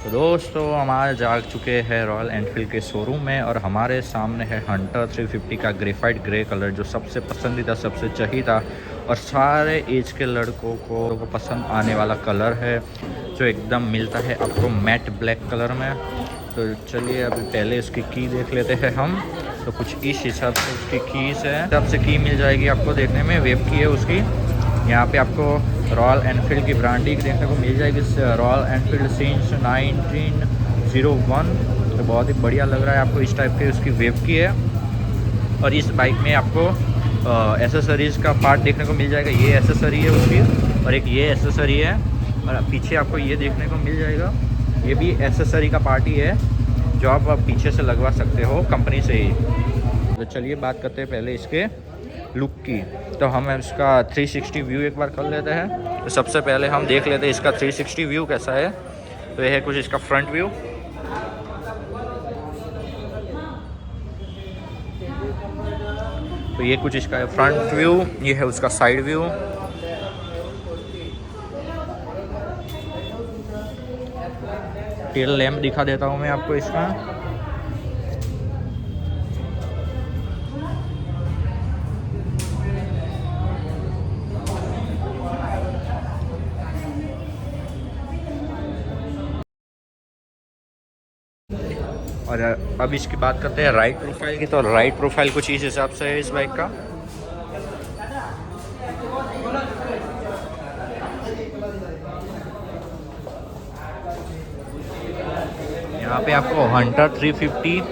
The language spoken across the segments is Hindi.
तो दोस्तों हमारे जाग चुके हैं रॉयल एनफील्ड के शोरूम में और हमारे सामने है हंटर 350 का ग्रेफाइट ग्रे कलर, जो सबसे पसंदीदा, सबसे चाहिदा और सारे एज के लड़कों को पसंद आने वाला कलर है, जो एकदम मिलता है आपको मैट ब्लैक कलर में। तो चलिए अभी पहले इसकी की देख लेते हैं हम। तो कुछ इस हिसाब से उसकी कीज़ है, हिसाब से की मिल जाएगी आपको देखने में। वेब की है उसकी। यहाँ पे आपको रॉयल एनफील्ड की ब्रांडिंग देखने को मिल जाएगी, रॉयल एनफील्ड सिंस 1901। तो बहुत ही बढ़िया लग रहा है आपको। इस टाइप की उसकी वेब की है। और इस बाइक में आपको एसेसरीज़ का पार्ट देखने को मिल जाएगा। ये एसेसरी है उसकी और एक ये एसेसरी है, और पीछे आपको ये देखने को मिल जाएगा। ये भी एसेसरी का पार्ट ही है, जो आप पीछे से लगवा सकते हो कंपनी से ही। तो चलिए बात करते हैं पहले इसके लुक की। तो हम इसका 360 व्यू एक बार कर लेते हैं। तो सबसे पहले हम देख लेते हैं इसका 360 व्यू कैसा है। तो यह है कुछ इसका फ्रंट व्यू। तो ये कुछ इसका फ्रंट व्यू, ये है उसका साइड व्यू। टेल लैम्प दिखा देता हूँ मैं आपको इसका। और अब इसकी बात करते हैं राइट प्रोफाइल की। तो राइट प्रोफाइल कुछ इस हिसाब से है इस बाइक का। यहाँ पे आपको हंटर 350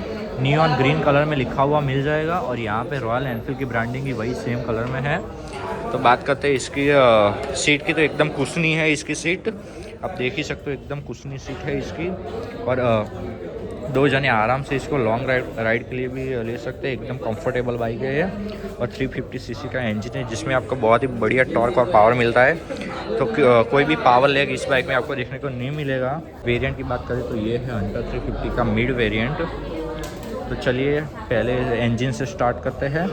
नियॉन ग्रीन कलर में लिखा हुआ मिल जाएगा, और यहाँ पे रॉयल एनफील्ड की ब्रांडिंग की वही सेम कलर में है। तो बात करते हैं इसकी सीट की। तो एकदम कुशनी है इसकी सीट, आप देख ही सकते हो, एकदम कुशनी सीट है इसकी। और दो जने आराम से इसको लॉन्ग राइड के लिए भी ले सकते हैं। एकदम कंफर्टेबल बाइक है ये। और 350 सीसी का इंजन है, जिसमें आपको बहुत ही बढ़िया टॉर्क और पावर मिलता है। तो कोई भी पावर लेग इस बाइक में आपको देखने को नहीं मिलेगा। वेरिएंट की बात करें तो ये है हंटर 350 का मिड वेरिएंट। तो चलिए पहले इंजन से स्टार्ट करते हैं।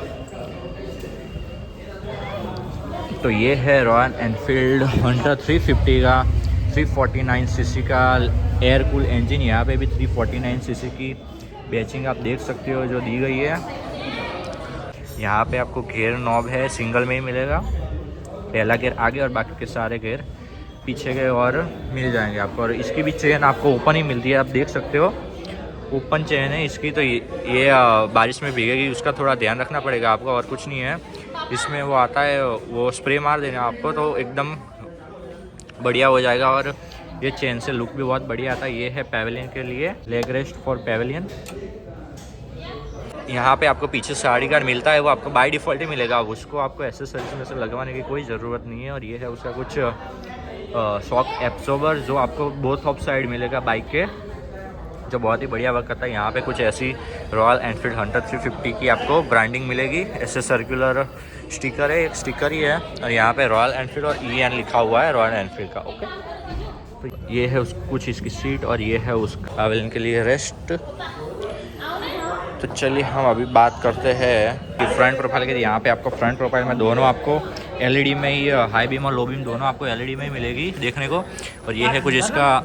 तो ये है रॉयल एनफील्ड हंटर 350 का 349 सीसी का एयर कूल इंजन। यहाँ पे भी 349 सीसी की बैचिंग आप देख सकते हो जो दी गई है। यहाँ पे आपको गियर नॉब है, सिंगल में ही मिलेगा। पहला गियर आगे और बाकी के सारे गियर पीछे के और मिल जाएंगे आपको। और इसकी भी चेन आपको ओपन ही मिलती है, आप देख सकते हो, ओपन चेन है इसकी। तो ये बारिश में भीगेगी, उसका थोड़ा ध्यान रखना पड़ेगा आपको, और कुछ नहीं है इसमें। वो आता है, वो स्प्रे मार देना आपको तो एकदम बढ़िया हो जाएगा। और ये चेन से लुक भी बहुत बढ़िया आता है। ये है पैवेलियन के लिए, लेग रेस्ट फॉर पैवेलियन। यहाँ पे आपको पीछे साड़ी गार्ड मिलता है, वो आपको बाय डिफ़ॉल्ट ही मिलेगा। उसको आपको एसेसरीज में से लगवाने की कोई ज़रूरत नहीं है। और ये है उसका कुछ शॉक एब्जॉर्बर, जो आपको बोथ ऑफ साइड मिलेगा बाइक के, जो बहुत ही बढ़िया वर्क करता है। यहाँ पे कुछ ऐसी रॉयल एनफील्ड हंटर 350 की आपको ब्रांडिंग मिलेगी। ऐसे सर्कुलर स्टिकर है, एक स्टिकर ही है। और यहाँ पे रॉयल एनफील्ड और EN लिखा हुआ है रॉयल एनफील्ड का। ओके, तो ये है कुछ इसकी सीट, और ये है उसका पैवेलियन के लिए रेस्ट। तो चलिए हम अभी बात करते हैं कि फ्रंट प्रोफाइल के। यहाँ पे आपको फ्रंट प्रोफाइल में दोनों आपको LED में ही, हाई बीम और लो बीम दोनों आपको LED में ही मिलेगी देखने को। और ये है कुछ इसका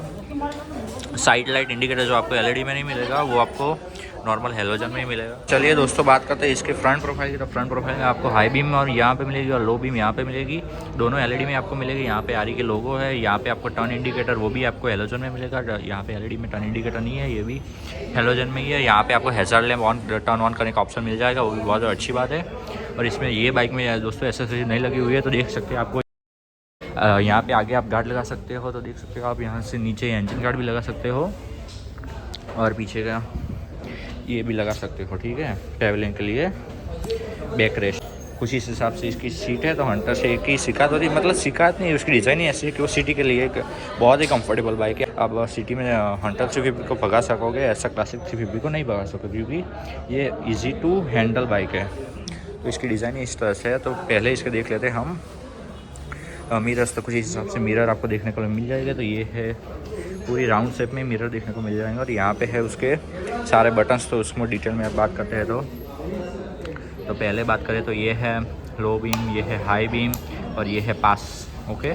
साइड लाइट इंडिकेटर, जो आपको LED में नहीं मिलेगा, वो आपको नॉर्मल हेलोजन में ही मिलेगा। चलिए दोस्तों बात करते हैं इसके फ्रंट प्रोफाइल की। तो फ्रंट प्रोफाइल में आपको हाई बीम और यहाँ पे मिलेगी, और लो बीम यहाँ पे मिलेगी। दोनों LED में आपको मिलेगी। यहाँ पे आरी के लोगो है। यहाँ पे आपको टर्न इंडिकेटर, वो भी आपको हेलोजन में मिलेगा। यहाँ पे LED में टर्न इंडिकेटर नहीं है, ये भी हेलोजन में ही है। यहाँ पे आपको hazard lamp on turn on करने का ऑप्शन मिल जाएगा, वो भी बहुत अच्छी बात है। और इसमें ये बाइक में दोस्तों एसेसरीज नहीं लगी हुई है, तो देख सकते हैं आपको यहाँ पे आगे आप गार्ड लगा सकते हो। तो देख सकते हो आप, यहाँ से नीचे इंजन गार्ड भी लगा सकते हो, और पीछे का ये भी लगा सकते हो। ठीक है, ट्रैवलिंग के लिए बैक रेस्ट कुछ इस हिसाब से इसकी सीट है। तो हंटर से एक ही शिकायत होती, मतलब शिकायत नहीं, उसकी डिज़ाइन ही ऐसी है कि वो सिटी के लिए एक बहुत ही कंफर्टेबल बाइक है। अब सिटी में हंटर 350 को भगा सकोगे, ऐसा क्लासिक 350 को नहीं भगा सकोगे, क्योंकि ये ईजी टू हैंडल बाइक है। तो इसकी डिज़ाइन इस तरह से है। तो पहले इसके देख लेते हैं हम मिरर्स। तो कुछ इस हिसाब से मिरर आपको देखने को मिल जाएगा। तो ये है पूरी राउंड शेप में मिरर देखने को मिल जाएंगे। और यहाँ पे है उसके सारे बटन्स। तो उसमें डिटेल में आप बात करते हैं तो पहले बात करें तो ये है लो बीम, ये है हाई बीम, और ये है पास। ओके,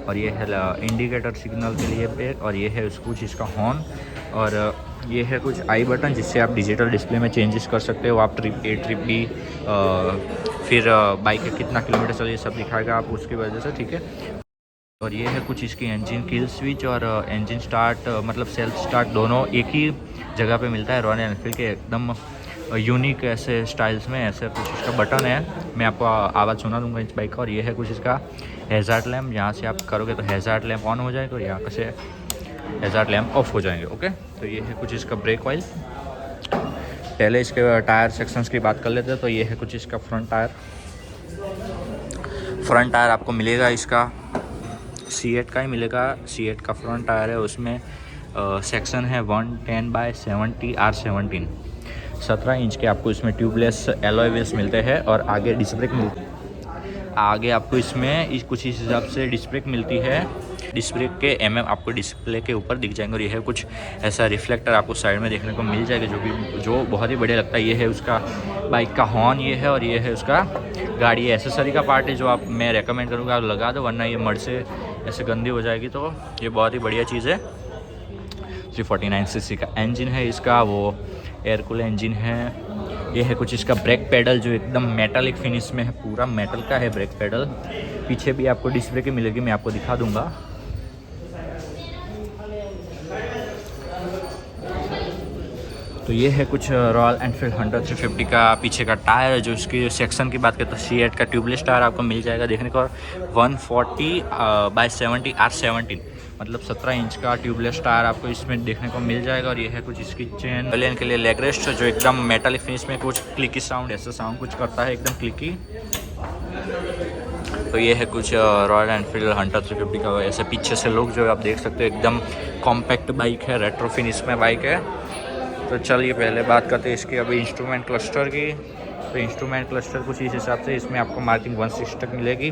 और ये है इंडिकेटर सिग्नल के लिए ब्रेक, और ये है कुछ इसका हॉर्न, और ये है कुछ आई बटन जिससे आप डिजिटल डिस्प्ले में चेंजेस कर सकते हो। आप ट्रिप ए ट्रिप बी, फिर बाइक का कितना किलोमीटर चल ये सब दिखाएगा आप उसकी वजह से, ठीक है। और ये है कुछ इसकी इंजन किल स्विच और इंजन स्टार्ट मतलब सेल्फ स्टार्ट दोनों एक ही जगह पे मिलता है रॉयल एनफील्ड के, एकदम यूनिक ऐसे स्टाइल्स में। ऐसे कुछ इसका बटन है, मैं आपको आवाज़ सुना दूंगा इस बाइक का। और ये है कुछ इसका हैज़ार्ड लैम्प, यहाँ से आप करोगे तो हैज़ार्ड लैम्प ऑन हो जाएगा और यहाँ से हैज़ार्ड लैम्प ऑफ हो जाएंगे, ओके। तो ये है कुछ इसका ब्रेक ऑयल। पहले इसके टायर सेक्शंस की बात कर लेते हैं। तो ये है कुछ इसका फ्रंट टायर आपको मिलेगा इसका C8 का ही मिलेगा। C8 का फ्रंट टायर है, उसमें सेक्शन है 110/70 R17। 17 इंच के आपको इसमें ट्यूबलेस एलॉय व्हील्स मिलते हैं और आगे डिस्क ब्रेक मिलती है। आगे आपको इसमें कुछ इस हिसाब से डिस्क ब्रेक मिलती है। डिस्क ब्रेक के आपको डिस्प्ले के ऊपर दिख जाएंगे। और ये है कुछ ऐसा रिफ्लेक्टर आपको साइड में देखने को मिल जाएगा जो बहुत ही बढ़िया लगता है। ये है उसका बाइक का हॉर्न ये है, और ये है उसका गाड़ी एसेसरी का पार्ट है जो मैं रेकमेंड करूँगा आप लगा दो, वरना ये मड से ऐसे गंदी हो जाएगी। तो ये बहुत ही बढ़िया चीज़ है। 349 सीसी का इंजन है इसका, वो एयर कूल इंजन है। ये है कुछ इसका ब्रेक पेडल जो एकदम मेटालिक फिनिश में है, पूरा मेटल का है ब्रेक पेडल। पीछे भी आपको डिस्प्ले की मिलेगी, मैं आपको दिखा दूंगा। तो ये है कुछ रॉयल एनफील्ड हंटर 350 का पीछे का टायर, जो इसकी सेक्शन की बात करें तो C8 का ट्यूबलेस टायर आपको मिल जाएगा देखने को। 140/70 R17 मतलब 17 इंच का ट्यूबलेस टायर आपको इसमें देखने को मिल जाएगा। और ये है कुछ इसकी चेन लेन के लिए लेग रेस्ट जो एकदम मेटालिक फिनिश में कुछ क्लिकी साउंड ऐसा साउंड कुछ करता है, एकदम क्लिकी। तो ये है कुछ रॉयल एनफील्ड हंटर 350 का। ऐसे पीछे से लोग जो आप देख सकते हो, एकदम कॉम्पैक्ट बाइक है, रेट्रो फिनिश में बाइक है। तो चलिए पहले बात करते हैं इसकी अभी इंस्ट्रूमेंट क्लस्टर की। तो इंस्ट्रूमेंट क्लस्टर कुछ इस हिसाब से इसमें आपको मार्किंग 160 तक मिलेगी।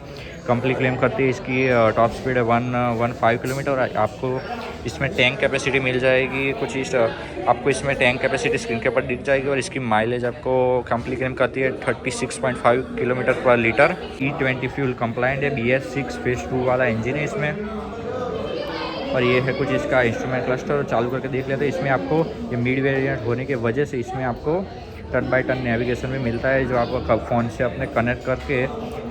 कंपनी क्लेम करती है इसकी टॉप स्पीड है 115 किलोमीटर। और आपको इसमें टैंक कैपेसिटी मिल जाएगी कुछ इस आपको इसमें टैंक कैपेसिटी स्क्रीन के ऊपर दिख जाएगी। और इसकी माइलेज आपको कंपनी क्लेम करती है 36.5 किलोमीटर पर लीटर। E20 फ्यूल कंप्लाइंट है, BS6 फेज 2 वाला इंजन है इसमें। और ये है कुछ इसका इंस्ट्रूमेंट क्लस्टर, चालू करके देख लेते हैं। इसमें आपको ये मिड वेरिएंट होने की वजह से इसमें आपको टर्न बाय टर्न नेविगेशन भी मिलता है, जो आपको फ़ोन से अपने कनेक्ट करके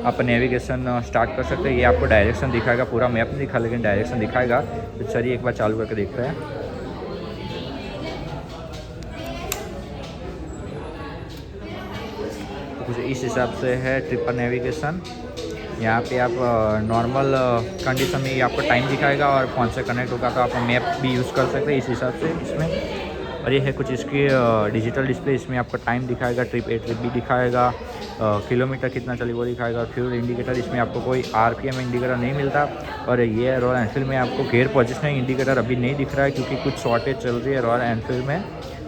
आप नेविगेशन स्टार्ट कर सकते हैं। ये आपको डायरेक्शन दिखाएगा, पूरा मैप नहीं दिखा लेकिन डायरेक्शन दिखाएगा। तो चलिए एक बार चालू करके देखते हैं। तो कुछ इस हिसाब से है ट्रिपल नेविगेशन। यहाँ पे आप नॉर्मल कंडीशन में ये आपको टाइम दिखाएगा, और फ़ोन से कनेक्ट होगा तो आप मैप भी यूज़ कर सकते हैं इस हिसाब से इसमें। और ये है कुछ इसकी डिजिटल डिस्प्ले, इसमें आपको टाइम दिखाएगा, ट्रिप ए ट्रिप बी दिखाएगा, किलोमीटर कितना चली वो दिखाएगा। फ्यूल इंडिकेटर, इसमें आपको कोई RPM इंडिकेटर नहीं मिलता। और ये रॉयल एनफील्ड में आपको गियर पोजिशनिंग इंडिकेटर अभी नहीं दिख रहा है, क्योंकि कुछ शॉर्टेज चल रही है रॉयल एनफील्ड में,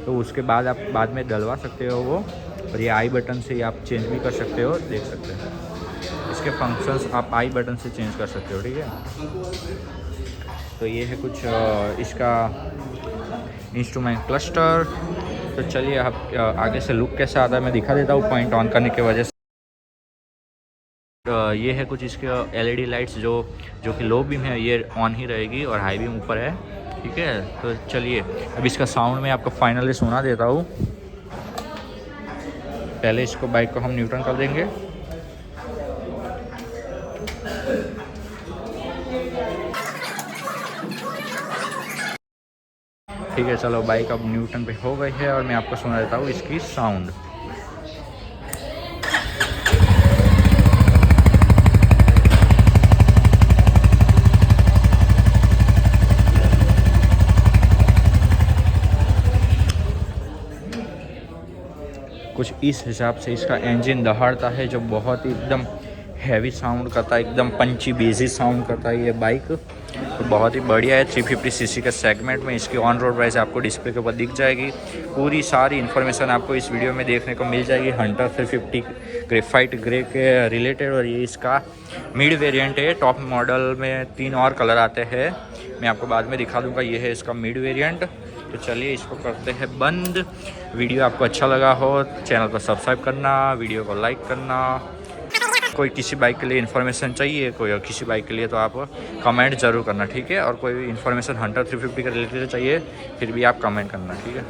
तो उसके बाद आप बाद में डलवा सकते हो वो। और ये आई बटन से आप चेंज भी कर सकते हो, देख सकते हैं इसके फंक्शंस आप आई बटन से चेंज कर सकते हो, ठीक है। तो ये है कुछ इसका इंस्ट्रूमेंट क्लस्टर। तो चलिए आप आगे से लुक कैसा आता है मैं दिखा देता हूँ पॉइंट ऑन करने की वजह से। ये है कुछ इसके LED लाइट्स जो कि लो बीम है ये ऑन ही रहेगी, और हाई बीम ऊपर है, ठीक है। तो चलिए अब इसका साउंड मैं आपको फाइनली सुना देता हूँ। पहले इसको बाइक को हम न्यूट्रल कर देंगे। ठीक है, चलो बाइक अब न्यूटन पे हो गई है, और मैं आपको सुना देता हूँ इसकी साउंड। कुछ इस हिसाब से इसका इंजन दहाड़ता है, जो बहुत ही एकदम हैवी साउंड करता है, एकदम पंची बेजी साउंड करता है ये बाइक। तो बहुत ही बढ़िया है। 350 सीसी के सेगमेंट में इसकी ऑन रोड प्राइस आपको डिस्प्ले के ऊपर दिख जाएगी। पूरी सारी इन्फॉर्मेशन आपको इस वीडियो में देखने को मिल जाएगी हंटर 350 ग्रेफाइट ग्रे के रिलेटेड। और ये इसका मिड वेरिएंट है। टॉप मॉडल में 3 और कलर आते हैं, मैं आपको बाद में दिखा दूंगा। ये है इसका मिड वेरिएंट। तो चलिए इसको करते हैं बंद। वीडियो आपको अच्छा लगा हो चैनल को सब्सक्राइब करना, वीडियो को लाइक करना। कोई किसी बाइक के लिए इन्फॉर्मेशन चाहिए कोई किसी बाइक के लिए तो आप कमेंट ज़रूर करना, ठीक है। और कोई इन्फॉर्मेशन हंटर 350 के रिलेटेड चाहिए फिर भी आप कमेंट करना, ठीक है।